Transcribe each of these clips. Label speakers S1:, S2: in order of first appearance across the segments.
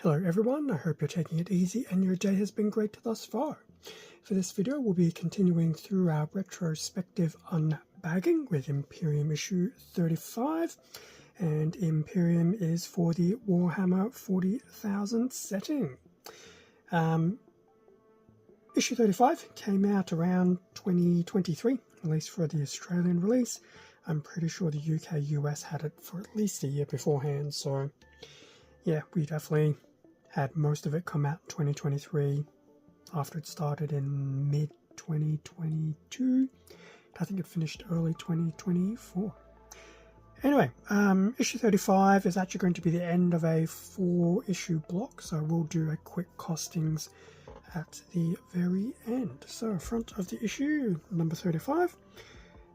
S1: Hello everyone, I hope you're taking it easy and your day has been great thus far. For this video we'll be continuing through our retrospective unbagging with Imperium Issue 35, and Imperium is for the Warhammer 40,000 setting. Issue 35 came out around 2023, at least for the Australian release. I'm pretty sure the UK US had it for at least a year beforehand, so yeah, we definitely had most of it come out in 2023 after it started in mid-2022. I think it finished early 2024. Anyway, issue 35 is actually going to be the end of a 4-issue block, so we'll do a quick costings at the very end. So, front of the issue, number 35,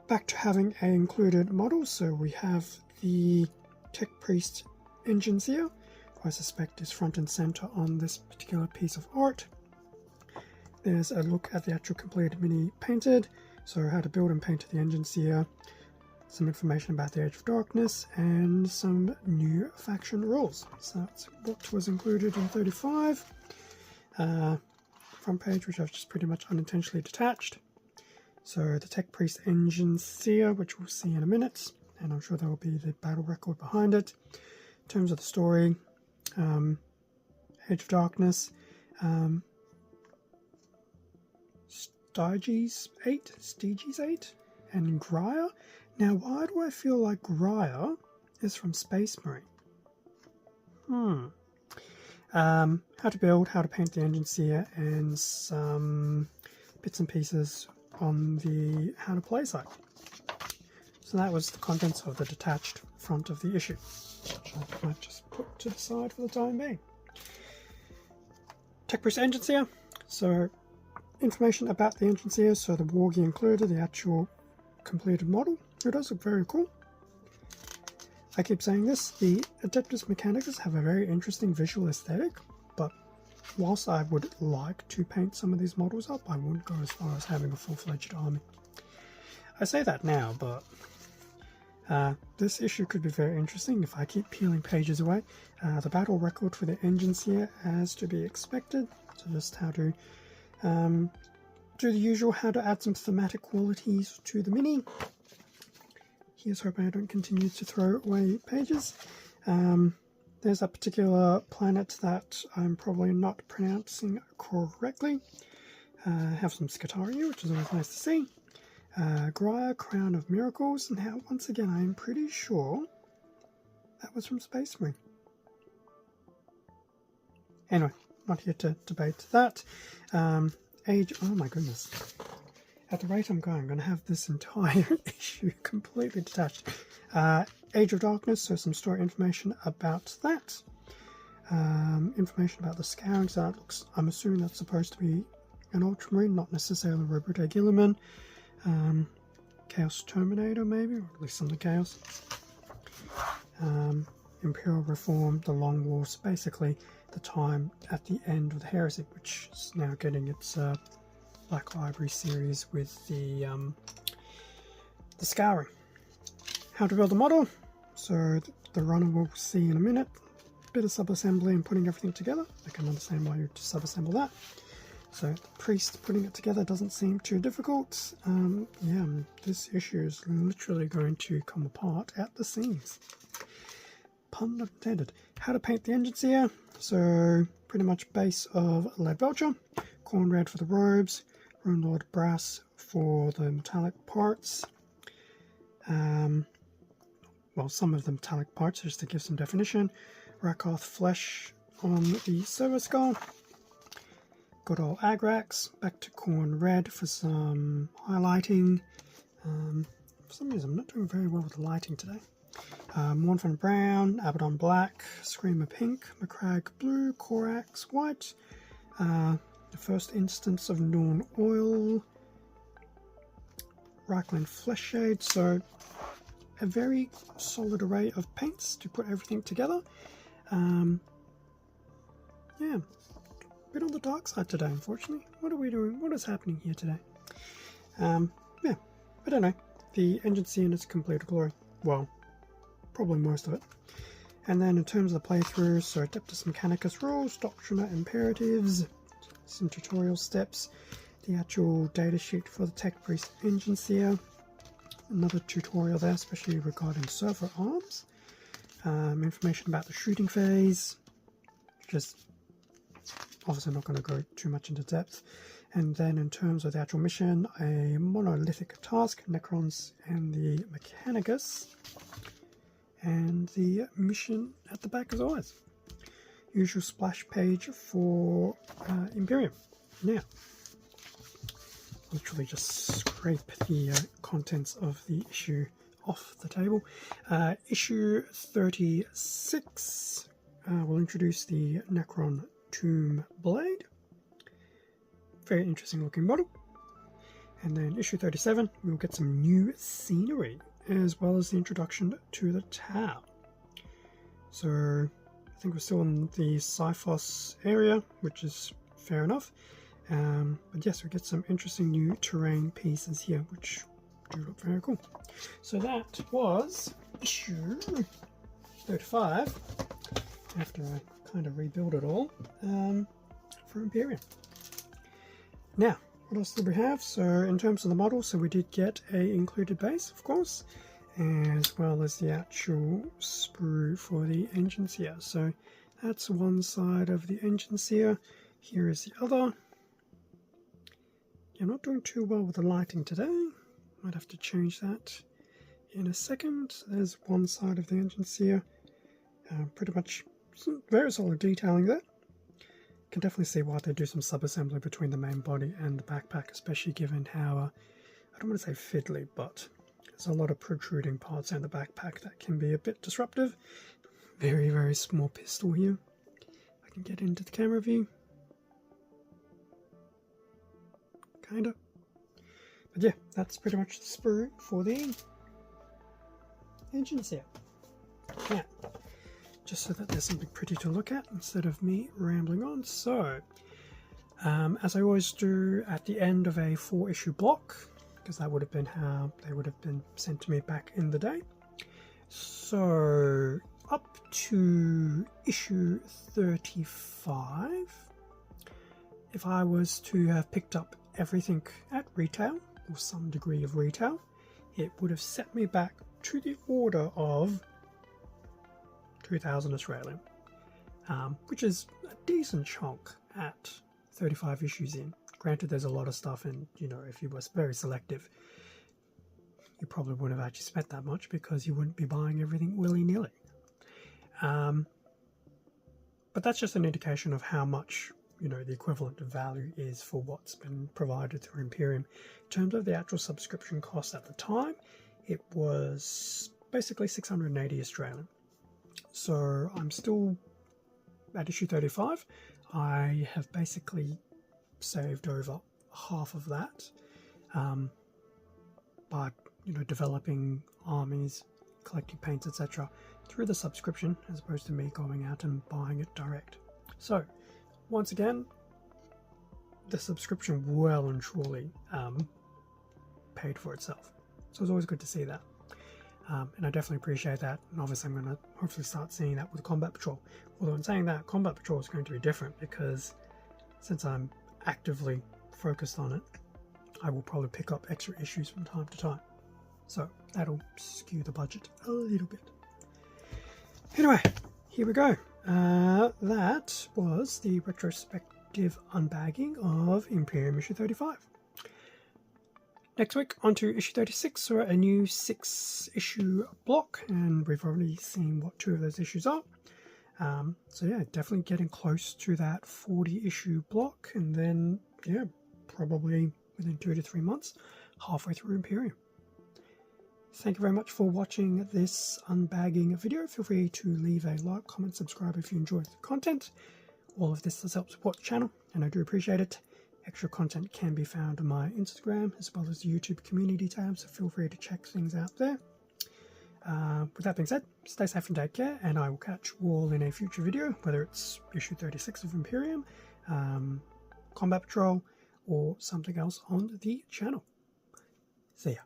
S1: back to having a included model. So we have the Tech Priest Enginseer, I suspect is front and center on this particular piece of art. There's a look at the actual completed mini painted, so how to build and paint the Enginseer, some information about the Age of Darkness, and some new faction rules. So that's what was included in 35. Front page, which I've just pretty much unintentionally detached. So the Tech Priest Enginseer, which we'll see in a minute, and I'm sure there will be the battle record behind it. In terms of the story, Age of Darkness, Styges 8, and Grya. Now, why do I feel like Grya is from Space Marine? How to build, how to paint the Enginseer, and some bits and pieces on the how to play side. So that was the contents of the detached front of the issue, which I might just put to the side for the time being. Tech Priest Enginseer. So information about the Enginseer, so the war gear included, the actual completed model. It does look very cool. I keep saying this, the Adeptus Mechanicus have a very interesting visual aesthetic, but whilst I would like to paint some of these models up, I wouldn't go as far as having a full-fledged army. I say that now, but this issue could be very interesting if I keep peeling pages away. The battle record for the Enginseer, as to be expected. So just how to do the usual, how to add some thematic qualities to the mini. Here's hoping I don't continue to throw away pages. There's a particular planet that I'm probably not pronouncing correctly. Have some Scutaria, which is always nice to see. Grya, Crown of Miracles. Now, once again, I'm pretty sure that was from Space Marine. Anyway, not here to debate that. Age, oh my goodness. At the rate I'm going to have this entire issue completely detached. Age of Darkness, so some story information about that. Information about the Scouring, so that looks, I'm assuming that's supposed to be an Ultramarine, not necessarily Robote Gilliman. Chaos Terminator, maybe, or at least some of the Chaos. Imperial Reform, the Long Wars, basically the time at the end of the Heresy, which is now getting its Black Library series with the Scouring. How to build a model, so the runner we'll see in a minute. Bit of sub-assembly and putting everything together. I can understand why you sub-assemble that. So the priest putting it together doesn't seem too difficult. Yeah, this issue is literally going to come apart at the seams. Pun not intended. How to paint the Enginseer. So pretty much base of Lead Belcher, Corn Red for the robes, Rune Lord Brass for the metallic parts. Well, some of the metallic parts, just to give some definition. Rakoth Flesh on the Servo Skull. Good old Agrax, back to Corn Red for some highlighting. For some reason I'm not doing very well with the lighting today. Mournfin Brown, Abaddon Black, Screamer Pink, Macragge Blue, Corax White, the first instance of Norn Oil, Reichland Flesh Shade, so a very solid array of paints to put everything together. Yeah. Bit on the dark side today, unfortunately. What are we doing? What is happening here today? Yeah, I don't know. The Enginseer in its complete glory. Well, probably most of it. And then in terms of the playthrough, so Adeptus Mechanicus rules, Doctrina imperatives, some tutorial steps, the actual datasheet for the Tech Priest Enginseer, another tutorial there, especially regarding server arms, information about the shooting phase, just obviously not going to go too much into depth. And then in terms of the actual mission, a monolithic task, Necrons and the Mechanicus, and the mission at the back as always. Usual splash page for Imperium. Now, literally just scrape the contents of the issue off the table. Issue 36 will introduce the Necron Tomb Blade. Very interesting looking model. And then issue 37, we'll get some new scenery, as well as the introduction to the tower. So I think we're still in the Cyphos area, which is fair enough. But yes, we get some interesting new terrain pieces here, which do look very cool. So that was issue 35, after I kind of rebuild it all, for Imperium. Now, what else did we have? So in terms of the model, so we did get a included base, of course, as well as the actual sprue for the Enginseer. So that's one side of the Enginseer. Here is the other. I'm not doing too well with the lighting today. Might have to change that in a second. There's one side of the Enginseer. Pretty much some very solid detailing there. Can definitely see why they do some sub-assembly between the main body and the backpack, especially given how, I don't want to say fiddly, but there's a lot of protruding parts in the backpack that can be a bit disruptive. Very, very small pistol here. I can get into the camera view. Kinda. But yeah, that's pretty much the sprue for the Enginseer. Now, just so that there's something pretty to look at instead of me rambling on. So, as I always do at the end of a 4-issue block, because that would have been how they would have been sent to me back in the day. So, up to issue 35, if I was to have picked up everything at retail, or some degree of retail, it would have set me back to the order of 2,000 Australian, which is a decent chunk at 35 issues in. Granted, there's a lot of stuff, and you know, if you were very selective, you probably wouldn't have actually spent that much because you wouldn't be buying everything willy-nilly. But that's just an indication of how much, you know, the equivalent of value is for what's been provided through Imperium. In terms of the actual subscription cost at the time, it was basically 680 Australian. So I'm still at issue 35. I have basically saved over half of that by, you know, developing armies, collecting paints, etc. through the subscription, as opposed to me going out and buying it direct. So once again, the subscription well and truly paid for itself. So it's always good to see that. And I definitely appreciate that, and obviously I'm going to hopefully start seeing that with Combat Patrol. Although in saying that, Combat Patrol is going to be different, because since I'm actively focused on it, I will probably pick up extra issues from time to time. So that'll skew the budget a little bit. Anyway, here we go. That was the retrospective unbagging of Imperium issue 35. Next week, on to issue 36, so a new 6-issue block, and we've already seen what 2 of those issues are. So yeah, definitely getting close to that 40-issue block, and then, yeah, probably within 2 to 3 months, halfway through Imperium. Thank you very much for watching this unbagging video. Feel free to leave a like, comment, subscribe if you enjoyed the content. All of this does help support the channel, and I do appreciate it. Extra content can be found on my Instagram as well as the YouTube community tab, so feel free to check things out there. With that being said, stay safe and take care, and I will catch you all in a future video, whether it's issue 36 of Imperium, Combat Patrol, or something else on the channel. See ya.